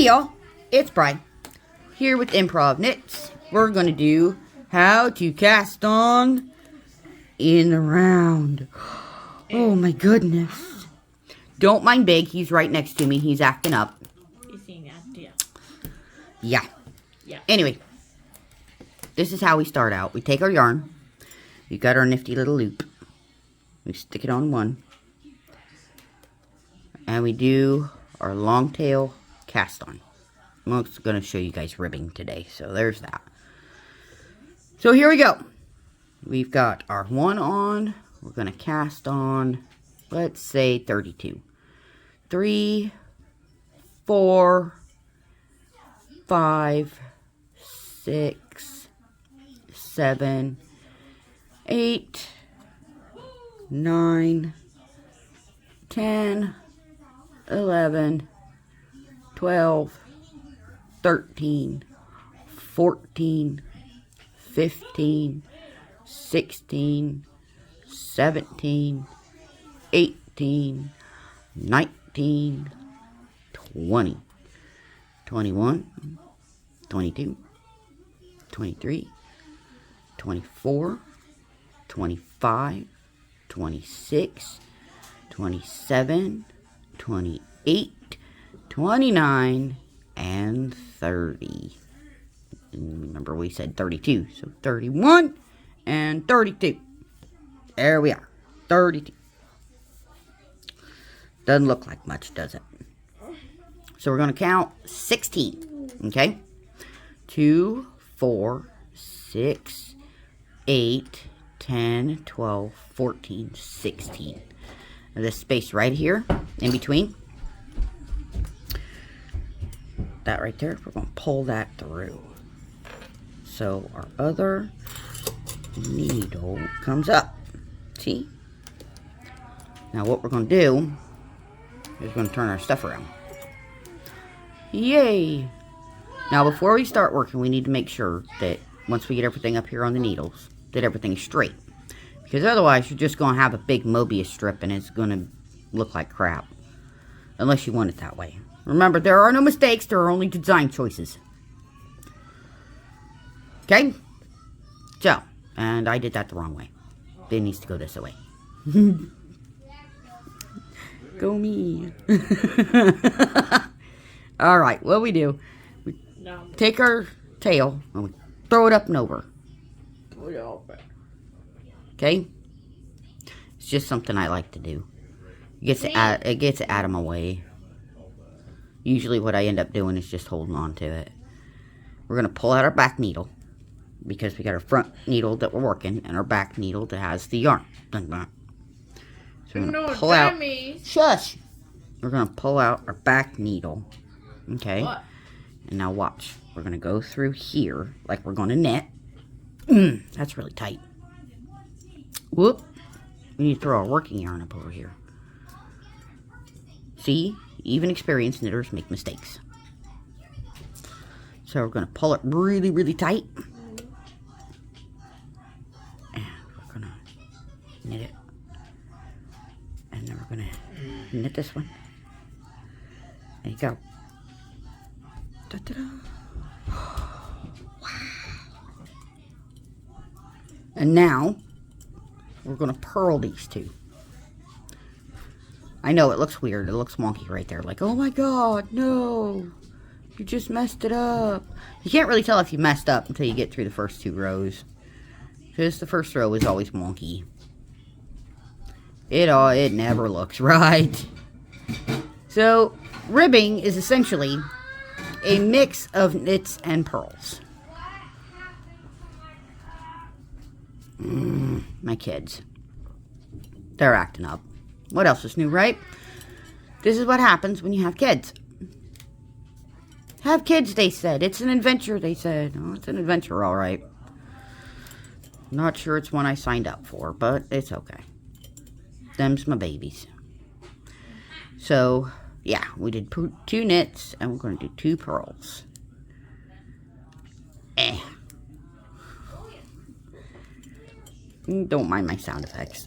Hey y'all, it's Brian here with Improv Knits. We're going to do how to cast on in the round. Oh my goodness. Don't mind Big, he's right next to me. He's acting up. He's saying that, Yeah. Yeah. Anyway, this is how we start out. We take our yarn. We got our nifty little loop. We stick it on one. And we do our long tail cast on. I'm also going to show you guys ribbing today. So there's that. So here we go. We've got our one on. We're going to cast on, let's say 32. 3, 4, 5, 6, 7, 8, 9, 10, 11, 12, 13, 14, 15, 16, 17, 18, 19, 20, 21, 22, 23, 24, 25, 26, 27, 28, 29, and 30. And remember we said 32, so 31 and 32. There we are, 32. Doesn't look like much, does it? So we're going to count 16, okay? 2, 4, 6, 8, 10, 12, 14, 16. And this space right here, in between, that right there, we're going to pull that through. So our other needle comes up. See? Now what we're going to do is we're going to turn our stuff around. Yay! Now before we start working, we need to make sure that once we get everything up here on the needles, that everything's straight. Because otherwise you're just going to have a big Mobius strip and it's going to look like crap. Unless you want it that way. Remember, there are no mistakes, there are only design choices. Okay? So, and I did that the wrong way. It needs to go this way. Go me. Alright, what we do, we take our tail and we throw it up and over. Okay? It's just something I like to do. It gets it out of my way. Usually what I end up doing is just holding on to it. We're going to pull out our back needle. Because we got our front needle that we're working. And our back needle that has the yarn. So we're going to pull out. Shush! We're going to pull out our back needle. Okay? What? And now watch. We're going to go through here. Like we're going to knit. That's really tight. Whoop. We need to throw our working yarn up over here. See? Even experienced knitters make mistakes. So we're going to pull it really, really tight. And we're going to knit it. And then we're going to knit this one. There you go. Da-da-da. Wow. And now, we're going to purl these two. I know it looks weird. It looks wonky right there. Like, oh my god, no. You just messed it up. You can't really tell if you messed up until you get through the first 2 rows. Because the first row is always wonky. It never looks right. So, ribbing is essentially a mix of knits and purls. My kids. They're acting up. What else is new, right? This is what happens when you have kids. Have kids, they said. It's an adventure, they said. Oh, it's an adventure, all right. Not sure it's one I signed up for, but it's okay. Them's my babies. So, yeah, we did 2 knits, and we're going to do 2 purls. Don't mind my sound effects.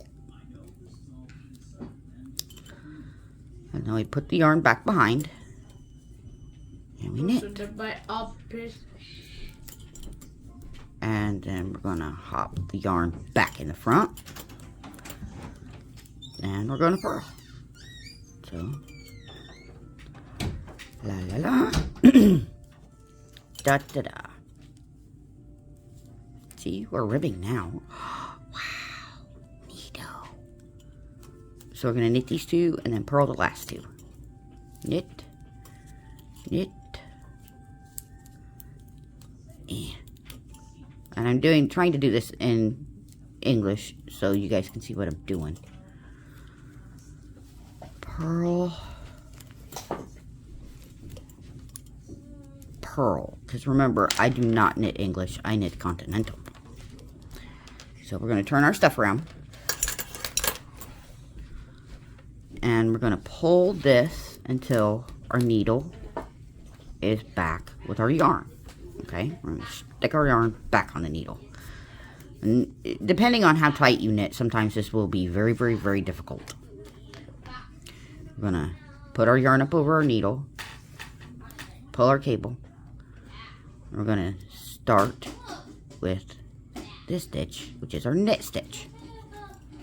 And then we put the yarn back behind. And we knit. And then we're going to hop the yarn back in the front. And we're going to purl. So, la la la. Da da da. See, we're ribbing now. Wow, neato. So we're going to knit these two and then purl the last two. Knit, knit, and I'm trying to do this in English so you guys can see what I'm doing. Purl, purl, because remember, I do not knit English, I knit continental. So we're going to turn our stuff around, and we're going to pull this until our needle is back with our yarn. Okay, we're going to stick our yarn back on the needle. And depending on how tight you knit, sometimes this will be very, very, very difficult. We're going to put our yarn up over our needle, pull our cable. We're going to start with this stitch, which is our knit stitch.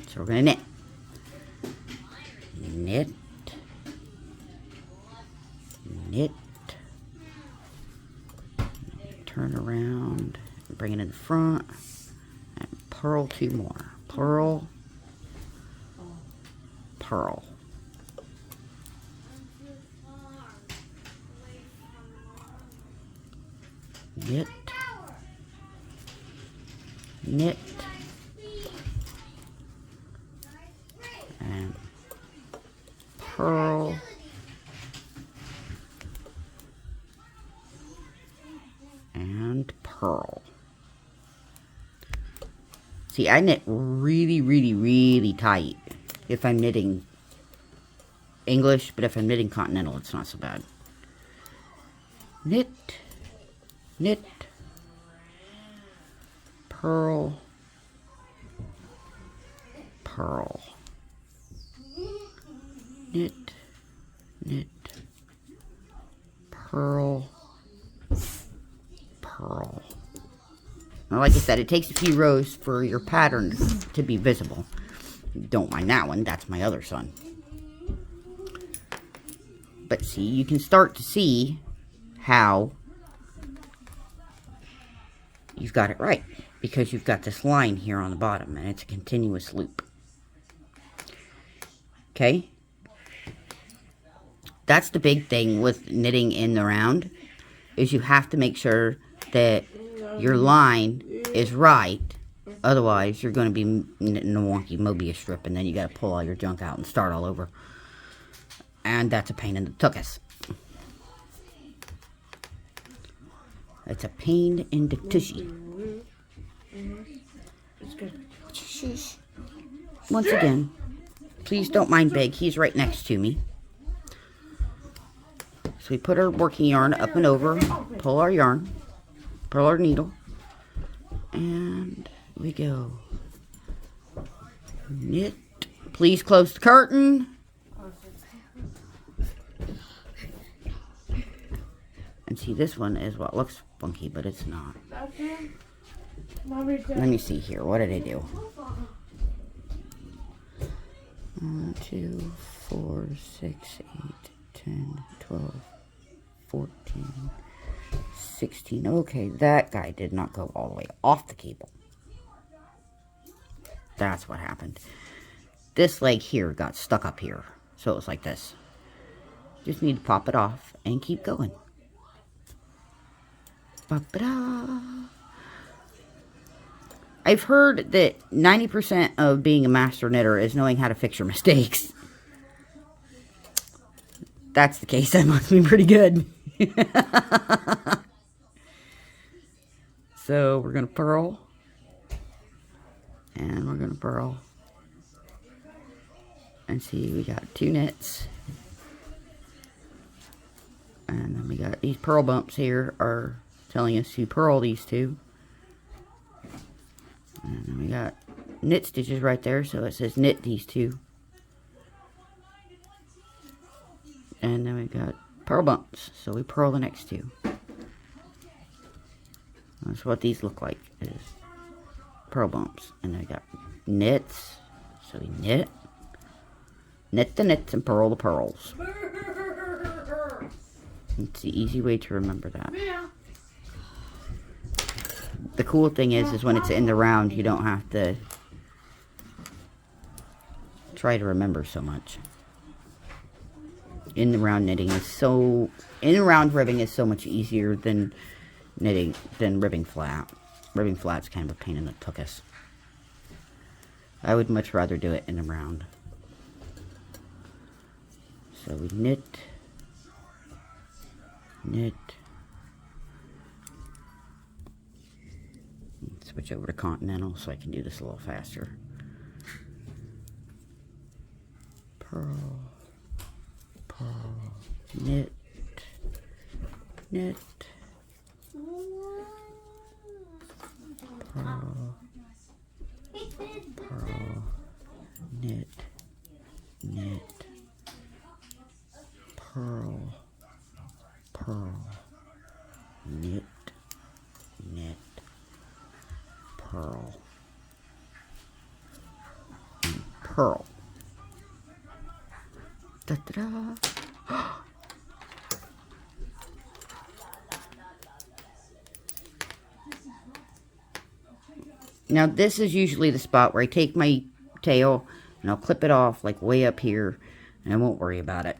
So we're going to knit, knit, knit, turn around, bring it in the front, and purl two more. Purl, purl. Knit, knit, and purl, and purl. See, I knit really, really, really tight if I'm knitting English, but if I'm knitting continental, it's not so bad. Knit, knit, purl, purl, knit, knit, purl, purl. Now, like I said, it takes a few rows for your pattern to be visible. Don't mind that one, that's my other son. But see, you can start to see how you've got it right, because you've got this line here on the bottom and it's a continuous loop. Okay, that's the big thing with knitting in the round, is you have to make sure that your line is right, otherwise you're going to be knitting a wonky Mobius strip, and then you got to pull all your junk out and start all over, and that's a pain in the tuchus. It's a pain in the tushy. Once again, please don't mind Big. He's right next to me. So we put our working yarn up and over, pull our yarn, pull our needle, and we go. Knit. Please close the curtain. And see, this one is what looks funky, but it's not. Let me see here. What did I do? 1, 2, 4, 6, 8, 10, 12, 14, 16. Okay, that guy did not go all the way off the cable. That's what happened. This leg here got stuck up here. So it was like this. Just need to pop it off and keep going. Ba-ba-da. I've heard that 90% of being a master knitter is knowing how to fix your mistakes. That's the case. That must be pretty good. So we're going to purl. And we're going to purl. And see, we got 2 knits. And then we got these purl bumps here are telling us to purl these 2. And then we got knit stitches right there, so it says knit these 2. And then we got Purl bumps. So we purl the next two. That's what these look like. Is purl bumps. And I got knits. So we knit. Knit the knits and purl the pearls. It's the easy way to remember that. The cool thing is when it's in the round, you don't have to try to remember so much. In the round knitting is so, in the round ribbing is so much easier than knitting, than ribbing flat. Ribbing flat's kind of a pain in the tuchus. I would much rather do it in the round. So we knit, knit. Switch over to Continental so I can do this a little faster. Purl, purl, knit, knit, purl, purl, knit, knit, purl, purl, knit, knit, purl, and purl. Da-da-da. Now this is usually the spot where I take my tail and I'll clip it off like way up here, and I won't worry about it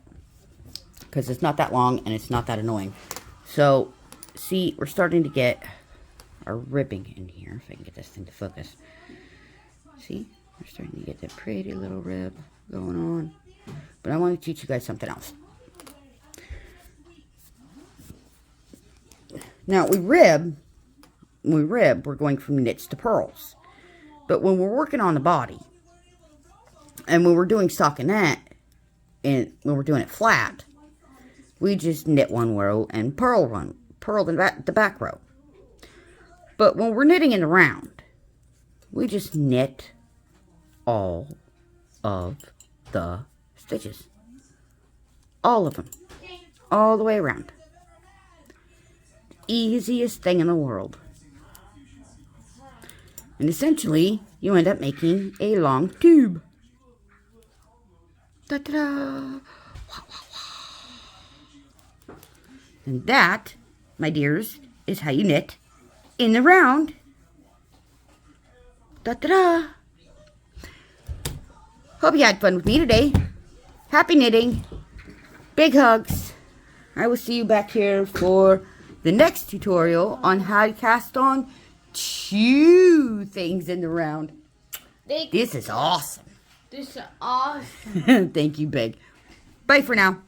because it's not that long and it's not that annoying. So see, we're starting to get our ribbing in here. If I can get this thing to focus. See, we're starting to get that pretty little rib going on. But I want to teach you guys something else. Now, when we rib, we're going from knits to purls. But when we're working on the body, and when we're doing stockinette, and when we're doing it flat, we just knit one row and purl the back row. But when we're knitting in the round, we just knit all of the stitches. All of them. All the way around. Easiest thing in the world. And essentially, you end up making a long tube. Ta-da! And that, my dears, is how you knit in the round. Da-da-da! Hope you had fun with me today. Happy knitting. Big hugs. I will see you back here for the next tutorial on how to cast on 2 things in the round. This is awesome. This is awesome. Thank you, Big. Bye for now.